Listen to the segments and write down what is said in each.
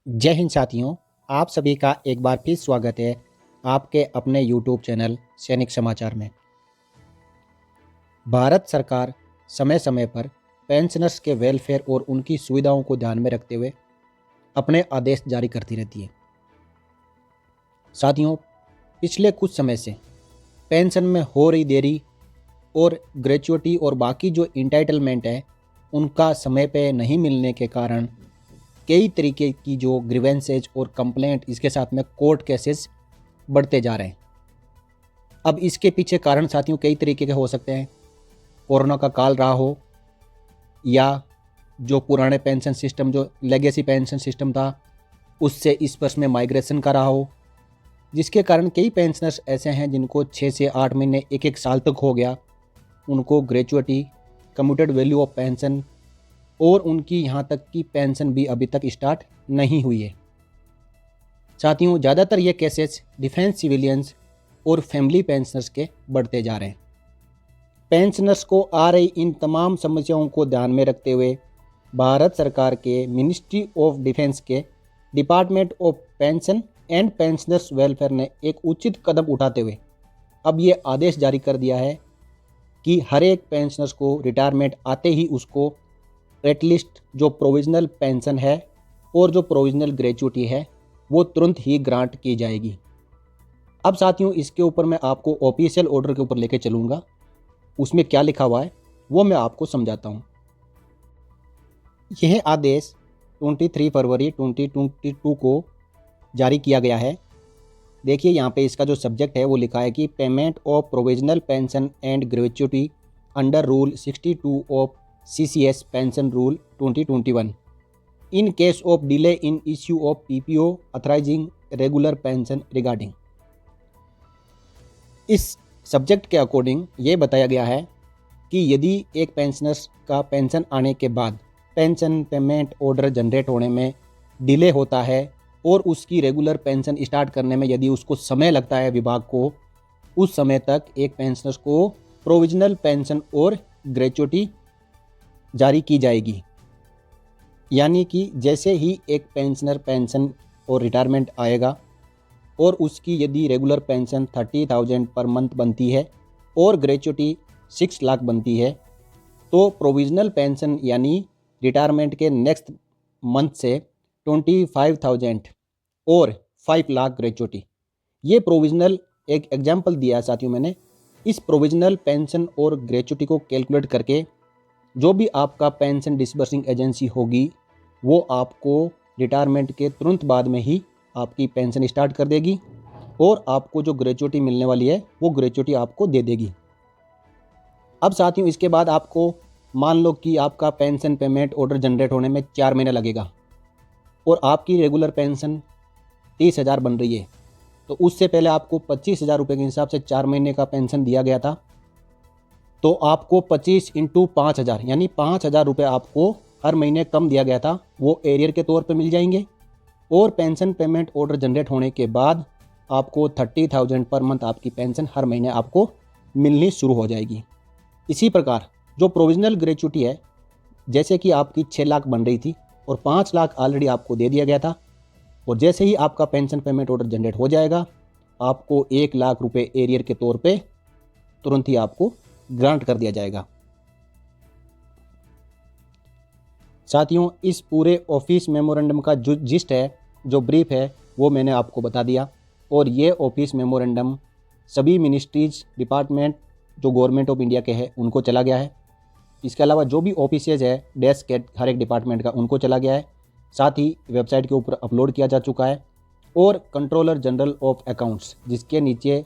जय हिंद साथियों, आप सभी का एक बार फिर स्वागत है आपके अपने YouTube चैनल सैनिक समाचार में। भारत सरकार समय समय पर पेंशनर्स के वेलफेयर और उनकी सुविधाओं को ध्यान में रखते हुए अपने आदेश जारी करती रहती है। साथियों, पिछले कुछ समय से पेंशन में हो रही देरी और ग्रेच्युटी और बाकी जो इंटाइटलमेंट है उनका समय पे नहीं मिलने के कारण कई तरीके की जो ग्रीवेंसेज और कंप्लेंट, इसके साथ में कोर्ट केसेस बढ़ते जा रहे हैं। अब इसके पीछे कारण साथियों कई तरीके के हो सकते हैं। कोरोना का काल रहा हो, या जो पुराने पेंशन सिस्टम, जो लेगेसी पेंशन सिस्टम था, उससे इस वर्ष में माइग्रेशन का रहा हो, जिसके कारण कई पेंशनर्स ऐसे हैं जिनको 6 से 8 महीने, एक साल तक हो गया, उनको gratuity, commuted value of pension और उनकी यहाँ तक कि पेंशन भी अभी तक स्टार्ट नहीं हुई है। साथियों, ज़्यादातर ये केसेस डिफेंस सिविलियंस और फैमिली पेंशनर्स के बढ़ते जा रहे हैं। पेंशनर्स को आ रही इन तमाम समस्याओं को ध्यान में रखते हुए भारत सरकार के मिनिस्ट्री ऑफ डिफेंस के department of pension and pensioners welfare ने एक उचित कदम उठाते हुए अब ये आदेश जारी कर दिया है कि हर एक पेंशनर्स को रिटायरमेंट आते ही उसको एटलीस्ट जो प्रोविजनल पेंशन है और जो प्रोविजनल ग्रेच्युटी है वो तुरंत ही ग्रांट की जाएगी। अब साथियों, इसके ऊपर मैं आपको ऑफिशियल ऑर्डर के ऊपर लेके चलूँगा। उसमें क्या लिखा हुआ है वो मैं आपको समझाता हूँ। यह आदेश 23 फरवरी 2022 को जारी किया गया है। देखिए, यहाँ पे इसका जो सब्जेक्ट है वो लिखा है कि payment of provisional pension and gratuity under rule 62 of CCS pension rule 2021 in case of delay in issue of PPO authorising regular pension regarding. इस सब्जेक्ट के अकॉर्डिंग ये बताया गया है कि यदि एक पेंशनर्स का पेंशन आने के बाद पेंशन पेमेंट ऑर्डर जनरेट होने में डिले होता है और उसकी रेगुलर पेंशन स्टार्ट करने में यदि उसको समय लगता है विभाग को, उस समय तक एक पेंशनर्स को प्रोविजनल पेंशन और ग्रेच्युटी जारी की जाएगी। यानी कि जैसे ही एक पेंशनर पेंशन और रिटायरमेंट आएगा और उसकी यदि रेगुलर पेंशन 30,000 पर मंथ बनती है और ग्रेच्युटी 6 लाख बनती है, तो प्रोविजनल पेंशन यानी रिटायरमेंट के नेक्स्ट मंथ से 25,000 और 5 लाख ग्रेच्युटी, ये प्रोविजनल एक एग्जाम्पल दिया है साथियों मैंने। इस प्रोविजनल पेंशन और ग्रेच्युटी को कैलकुलेट करके जो भी आपका पेंशन डिसबर्सिंग एजेंसी होगी वो आपको रिटायरमेंट के तुरंत बाद में ही आपकी पेंशन स्टार्ट कर देगी और आपको जो ग्रेच्युटी मिलने वाली है वो ग्रेच्युटी आपको दे देगी। अब साथियों, इसके बाद आपको मान लो कि आपका पेंशन पेमेंट ऑर्डर जनरेट होने में 4 महीने लगेगा और आपकी रेगुलर पेंशन 30,000 बन रही है, तो उससे पहले आपको 25,000 रुपये के हिसाब से 4 महीने का पेंशन दिया गया था। तो आपको 25 इंटू 5,000 यानी 5,000 रुपये आपको हर महीने कम दिया गया था, वो एरियर के तौर पे मिल जाएंगे। और पेंशन पेमेंट ऑर्डर जनरेट होने के बाद आपको 30,000 पर मंथ आपकी पेंशन हर महीने आपको मिलनी शुरू हो जाएगी। इसी प्रकार जो प्रोविजनल ग्रेच्युटी है, जैसे कि आपकी 6 लाख बन रही थी और 5 लाख ऑलरेडी आपको दे दिया गया था, और जैसे ही आपका पेंशन पेमेंट ऑर्डर जनरेट हो जाएगा आपको 1 लाख रुपये एरियर के तौर पे तुरंत ही आपको ग्रांट कर दिया जाएगा। साथियों, इस पूरे ऑफिस मेमोरेंडम का जो जिस्ट है, जो ब्रीफ है, वो मैंने आपको बता दिया। और ये ऑफिस मेमोरेंडम सभी मिनिस्ट्रीज, डिपार्टमेंट जो गवर्नमेंट ऑफ इंडिया के हैं उनको चला गया है। इसके अलावा जो भी ऑफिसेज है डेस्क है हर एक डिपार्टमेंट का, उनको चला गया है। साथ ही वेबसाइट के ऊपर अपलोड किया जा चुका है। और कंट्रोलर जनरल ऑफ अकाउंट्स, जिसके नीचे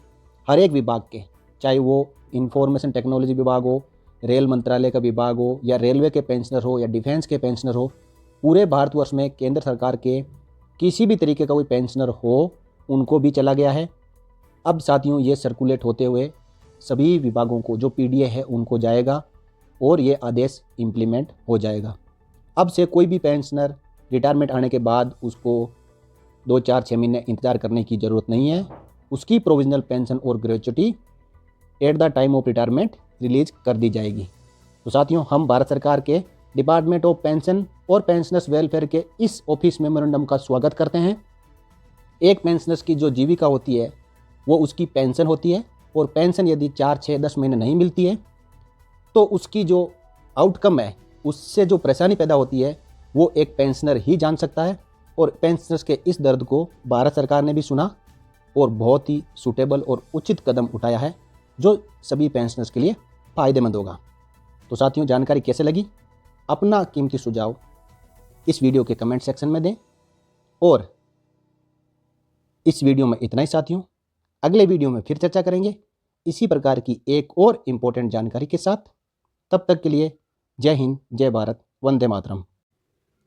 हर एक विभाग के, चाहे वो इंफॉर्मेशन टेक्नोलॉजी विभाग हो, रेल मंत्रालय का विभाग हो, या रेलवे के पेंशनर हो, या डिफेंस के पेंशनर हो, पूरे भारतवर्ष में केंद्र सरकार के किसी भी तरीके का कोई पेंशनर हो, उनको भी चला गया है। अब साथियों, ये सर्कुलेट होते हुए सभी विभागों को जो PDA है उनको जाएगा और ये आदेश इम्प्लीमेंट हो जाएगा। अब से कोई भी पेंशनर रिटायरमेंट आने के बाद उसको 2, 4, 6 महीने इंतज़ार करने की ज़रूरत नहीं है। उसकी प्रोविजनल पेंशन और gratuity at the time of retirement release कर दी जाएगी। तो साथियों, हम भारत सरकार के डिपार्टमेंट ऑफ पेंशन और पेंशनर्स वेलफेयर के इस ऑफिस मेमोरेंडम का स्वागत करते हैं। एक पेंशनर्स की जो जीविका होती है वो उसकी पेंशन होती है, और पेंशन यदि 4, 6, 10 महीने नहीं मिलती है तो उसकी जो आउटकम है, उससे जो परेशानी पैदा होती है वो एक पेंशनर ही जान सकता है। और पेंशनर्स के इस दर्द को भारत सरकार ने भी सुना और बहुत ही सूटेबल और उचित कदम उठाया है, जो सभी पेंशनर्स के लिए फ़ायदेमंद होगा। तो साथियों, जानकारी कैसे लगी? अपना कीमती सुझाव इस वीडियो के कमेंट सेक्शन में दें। और इस वीडियो में इतना ही साथियों, अगले वीडियो में फिर चर्चा करेंगे इसी प्रकार की एक और इम्पोर्टेंट जानकारी के साथ। तब तक के लिए जय हिंद, जय भारत, वंदे मातरम।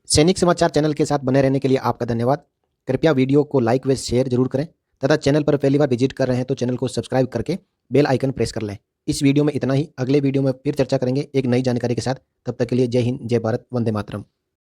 सैनिक समाचार चैनल के साथ बने रहने के लिए आपका धन्यवाद। कृपया वीडियो को लाइक व शेयर जरूर करें तथा चैनल पर पहली बार विजिट कर रहे हैं तो चैनल को सब्सक्राइब करके बेल आइकन प्रेस कर लें। इस वीडियो में इतना ही, अगले वीडियो में फिर चर्चा करेंगे एक नई जानकारी के साथ। तब तक के लिए जय हिंद, जय भारत, वंदे मातरम।